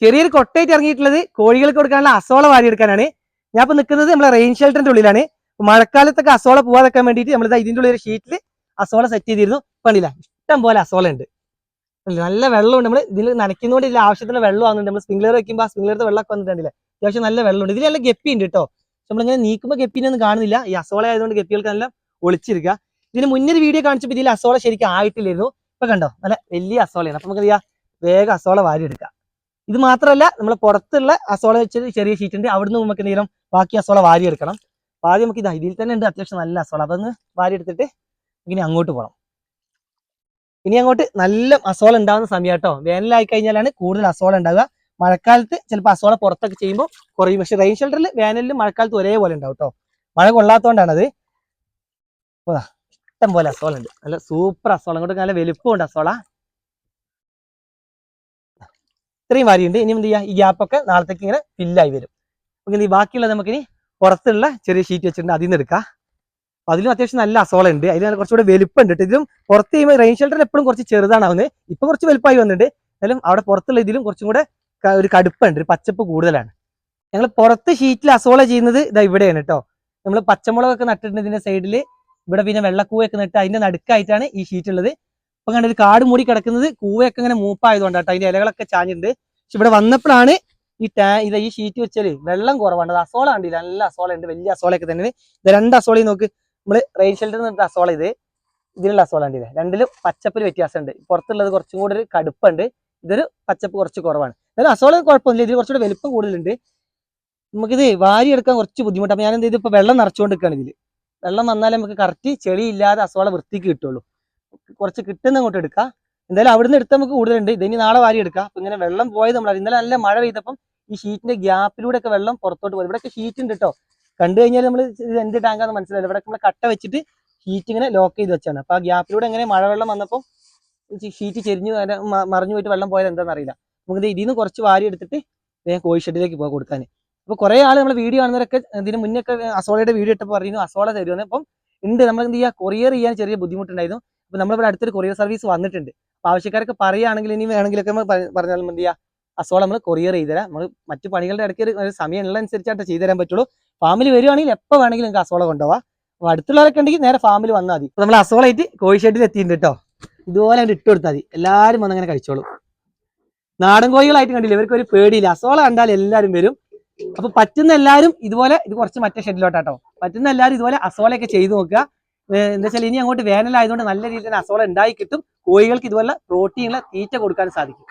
ചെറിയൊരു കൊട്ടയായിട്ട് ഇറങ്ങിയിട്ടുള്ളത് കോഴികൾക്ക് കൊടുക്കാനുള്ള അസോള വാരി എടുക്കാനാണ്. ഞാൻ ഇപ്പൊ നിൽക്കുന്നത് നമ്മളെ റെയിൻ ഷെൽട്ടറിന്റെ ഉള്ളിലാണ്. മഴക്കാലത്തൊക്കെ അസോള പോവാതെക്കാൻ വേണ്ടിയിട്ട് നമ്മളിതാ ഇതിന്റെ ഉള്ളിൽ ഒരു ഷീറ്റിൽ അസോള സെറ്റ് ചെയ്തിരുന്നു. പണിയില്ല, ഇഷ്ടം പോലെ അസോള ഉണ്ട്. നല്ല വെള്ളമുണ്ട്. നമ്മൾ ഇതിൽ നനയ്ക്കുന്നതുകൊണ്ട് ഇതിൽ ആവശ്യത്തിന് വെള്ളം ആകുന്നുണ്ട്. നമ്മൾ സ്പ്രിംഗ്ലർ വെക്കുമ്പോൾ ആ സ്പ്രിംഗ്ലറിന്റെ വെള്ളമൊക്കെ വന്നിട്ടുണ്ടല്ലേ, അത്യാവശ്യം നല്ല വെള്ളമുണ്ട്. ഇതിൽ നല്ല ഗപ്പി ഉണ്ട് കേട്ടോ. നമ്മളിങ്ങനെ നീക്കുമ്പോൾ ഗപ്പീനെ ഒന്നും കാണുന്നില്ല. ഈ അസോള ആയതുകൊണ്ട് ഗപ്പികൾക്ക് നല്ല ഒളിച്ചിരിക്കുക. ഇതിന് മുന്നൊരു വീഡിയോ കാണിച്ചപ്പോൾ ഇതിൽ അസോള ശരിക്കും ആയിട്ടില്ലായിരുന്നു. ഇപ്പൊ കണ്ടോ, നല്ല വലിയ അസോളയാണ്. അപ്പൊ നമുക്ക് ചെയ്യാം, വേഗം അസോള വാരി എടുക്കാം. ഇത് മാത്രമല്ല, നമ്മൾ പുറത്തുള്ള അസോള വെച്ചത് ചെറിയ ഷീറ്റ് ഉണ്ട്, അവിടുന്ന് നമുക്ക് എന്തെങ്കിലും ബാക്കി അസോള വാരി എടുക്കണം. അപ്പൊ ആദ്യം നമുക്ക് ഇതിൽ തന്നെ ഉണ്ട് അത്യാവശ്യം നല്ല അസോള. അപ്പൊ ഒന്ന് വാരി എടുത്തിട്ട് ഇനി അങ്ങോട്ട് പോകണം. ഇനി അങ്ങോട്ട് നല്ല അസോള ഉണ്ടാകുന്ന സമയം കേട്ടോ. വേനലായി കഴിഞ്ഞാലാണ് കൂടുതൽ അസോള ഉണ്ടാവുക. മഴക്കാലത്ത് ചിലപ്പോൾ അസോള പുറത്തൊക്കെ ചെയ്യുമ്പോൾ കുറയും. പക്ഷെ റെയിൻ ഷെൽട്ടറിൽ വേനലിലും മഴക്കാലത്ത് ഒരേപോലെ ഉണ്ടാവും കേട്ടോ. മഴ കൊള്ളാത്തതുകൊണ്ടാണത്. ഇഷ്ടം പോലെ അസോള ഉണ്ട്, നല്ല സൂപ്പർ അസോള. അങ്ങോട്ട് നല്ല വലുപ്പമുണ്ട് അസോള. ഇത്രയും വാരിയുണ്ട്. ഇനി എന്ത് ചെയ്യുക, ഈ ഗ്യാപ്പൊക്കെ നാളത്തേക്ക് ഇങ്ങനെ ഫില്ലായി വരും. നമുക്ക് ബാക്കിയുള്ളത് നമുക്കിനി പുറത്തുള്ള ചെറിയ ഷീറ്റ് വെച്ചിട്ടുണ്ട്, അതിൽ നിന്ന് എടുക്കാം. അതിലും അത്യാവശ്യം നല്ല അസോള ഉണ്ട്. അതിൽ കുറച്ചുകൂടെ വലുപ്പമുണ്ട്. ഇതിലും പുറത്ത് ചെയ്യുമ്പോൾ റെയിൻ ഷെൽട്ടറിൽ എപ്പോഴും കുറച്ച് ചെറുതാണാവുന്നത്. ഇപ്പൊ കുറച്ച് വലുപ്പമായി വന്നിട്ടുണ്ട്. എന്നാലും അവിടെ പുറത്തുള്ള ഇതിലും കുറച്ചും കൂടെ ഒരു കടുപ്പുണ്ട്, ഒരു പച്ചപ്പ് കൂടുതലാണ്. ഞങ്ങൾ പുറത്ത് ഷീറ്റിൽ അസോള ചെയ്യുന്നത് ഇതാ ഇവിടെയാണ് കേട്ടോ. നമ്മൾ പച്ചമുളകൊക്കെ നട്ടിട്ടുണ്ട് ഇതിന്റെ സൈഡിൽ. ഇവിടെ പിന്നെ വെള്ളക്കൂവയൊക്കെ നട്ട് അതിന്റെ നടുക്കായിട്ടാണ് ഈ ഷീറ്റ് ഉള്ളത്. ഇപ്പൊ കണ്ട ഒരു കാട് മൂടി കിടക്കുന്നത് കൂവയൊക്കെ ഇങ്ങനെ മൂപ്പായതുകൊണ്ട് കേട്ടോ. അതിന്റെ ഇലകളൊക്കെ ചാഞ്ഞിട്ടുണ്ട്. പക്ഷെ ഇവിടെ വന്നപ്പോഴാണ് ഈ ഷീറ്റ് വെച്ചാല് വെള്ളം കുറവാണ്. അത് അസോള കണ്ടില്ല, നല്ല അസോള ഉണ്ട്, വലിയ അസോളയൊക്കെ തന്നെ. ഇത് രണ്ട് അസോളയും നോക്ക്. നമ്മള് റെയിൻ ഷെൽട്ടറിൽ നിന്ന് അസോള ഇതിലുള്ള അസോള ഉണ്ടല്ലേ, രണ്ടിലും പച്ചപ്പിൽ വ്യത്യാസമുണ്ട്. പുറത്തുള്ളത് കുറച്ചും കൂടി ഒരു കടുപ്പുണ്ട്, ഇതൊരു പച്ചപ്പ് കുറച്ച് കുറവാണ്. എന്നാലും അസോള കുഴപ്പമൊന്നുമില്ല, ഇതിൽ കുറച്ചുകൂടെ വലുപ്പം കൂടുതലുണ്ട്. നമുക്കിത് വാരിയെടുക്കാൻ കുറച്ച് ബുദ്ധിമുട്ടാണ്. അപ്പൊ ഞാൻ എന്ത് ചെയ്തു, ഇപ്പൊ വെള്ളം നിറച്ചുകൊണ്ട് നിൽക്കുകയാണ്. ഇതിൽ വെള്ളം വന്നാലേ നമുക്ക് കറക്റ്റ് ചെളി ഇല്ലാതെ അസോള വൃത്തിക്ക് കിട്ടുള്ളൂ. കുറച്ച് കിട്ടുന്ന അങ്ങോട്ട് എടുക്കാം. എന്തായാലും അവിടുന്ന് എടുത്താൽ നമുക്ക് കൂടുതലുണ്ട്. ഇതിനി നാളെ വാരി എടുക്കാം. അപ്പൊ ഇങ്ങനെ വെള്ളം പോയത് നമ്മൾ ഇന്നലെ നല്ല മഴ പെയ്തപ്പം ഈ ഷീറ്റിന്റെ ഗ്യാപ്പിലൂടെ ഒക്കെ വെള്ളം പുറത്തോട്ട് പോയി. ഇവിടെയൊക്കെ ഷീറ്റ് ഉണ്ട് കേട്ടോ. കണ്ടു കഴിഞ്ഞാൽ നമ്മൾ ഇത് എന്ത് ടാങ്കാന്ന് മനസ്സിലായില്ല. ഇവിടെ നമ്മൾ കട്ട വെച്ചിട്ട് ഷീറ്റ് ഇങ്ങനെ ലോക്ക് ചെയ്ത് വെച്ചാണ്. അപ്പൊ ആ ഗ്യാപ്പിലൂടെ എങ്ങനെ മഴവെള്ളം വന്നപ്പോൾ ഷീറ്റ് ചെരിഞ്ഞ് മറിഞ്ഞു പോയിട്ട് വെള്ളം പോയത് എന്താണെന്ന് അറിയില്ല. നമുക്ക് ഇതിൽ നിന്ന് കുറച്ച് വാരി എടുത്തിട്ട് വേഗം കോഴി ഷെഡിലേക്ക് പോകാൻ കൊടുക്കാൻ. അപ്പൊ കുറെ ആൾ നമ്മൾ വീഡിയോ കാണുന്നവരൊക്കെ ഇതിന് മുന്നൊക്കെ അസോളയുടെ വീഡിയോ ഇട്ടപ്പോൾ പറയുന്നു അസോള തരുമെന്ന്. അപ്പം ഉണ്ട്, നമ്മൾ എന്ത് ചെയ്യുക, കൊറിയർ ചെയ്യാൻ ചെറിയ ബുദ്ധിമുട്ടുണ്ടായിരുന്നു. അപ്പൊ നമ്മളിവിടെ അടുത്തൊരു കൊറിയർ സർവീസ് വന്നിട്ടുണ്ട്. അപ്പൊ ആവശ്യക്കാരൊക്കെ പറയുകയാണെങ്കിൽ ഇനി വേണമെങ്കിലൊക്കെ നമ്മൾ പറഞ്ഞാൽ എന്ത് ചെയ്യുക, അസോള നമ്മൾ കൊറിയർ ചെയ്തുതരാം. നമ്മൾ മറ്റു പണികളുടെ ഇടയ്ക്ക് ഒരു സമയം ഉള്ളതനുസരിച്ചായിട്ട് ചെയ്തു തരാൻ പറ്റുള്ളൂ. ഫാമിൽ വരുവാണെങ്കിൽ എപ്പോൾ വേണമെങ്കിലും നിങ്ങൾക്ക് അസോള കൊണ്ടുപോകാം. അപ്പൊ അടുത്തുള്ളവരൊക്കെ ഉണ്ടെങ്കിൽ നേരെ ഫാമിൽ വന്നാൽ മതി. അപ്പൊ നമ്മൾ അസോളായിട്ട് കോഴി ഷെഡിൽ എത്തിയിട്ടുണ്ട് കേട്ടോ. ഇതുപോലെ ഇട്ട് കൊടുത്താൽ മതി, എല്ലാവരും വന്ന് അങ്ങനെ കഴിച്ചോളൂ. നാടൻ കോഴികളായിട്ട് കണ്ടില്ല, ഇവർക്ക് ഒരു പേടിയില്ല. അസോള കണ്ടാൽ എല്ലാവരും വരും. അപ്പൊ പറ്റുന്ന എല്ലാവരും ഇതുപോലെ, ഇത് കുറച്ച് മറ്റേ ഷെഡിലോട്ടാട്ടോ, പറ്റുന്ന എല്ലാവരും ഇതുപോലെ അസോളയൊക്കെ ചെയ്തു നോക്കുക. എന്താ വെച്ചാൽ ഇനി അങ്ങോട്ട് വേനലായതുകൊണ്ട് നല്ല രീതിയിൽ അസോള ഉണ്ടായി കിട്ടും. കോഴികൾക്ക് ഇതുപോലെ പ്രോട്ടീനുള്ള തീറ്റ കൊടുക്കാൻ സാധിക്കും.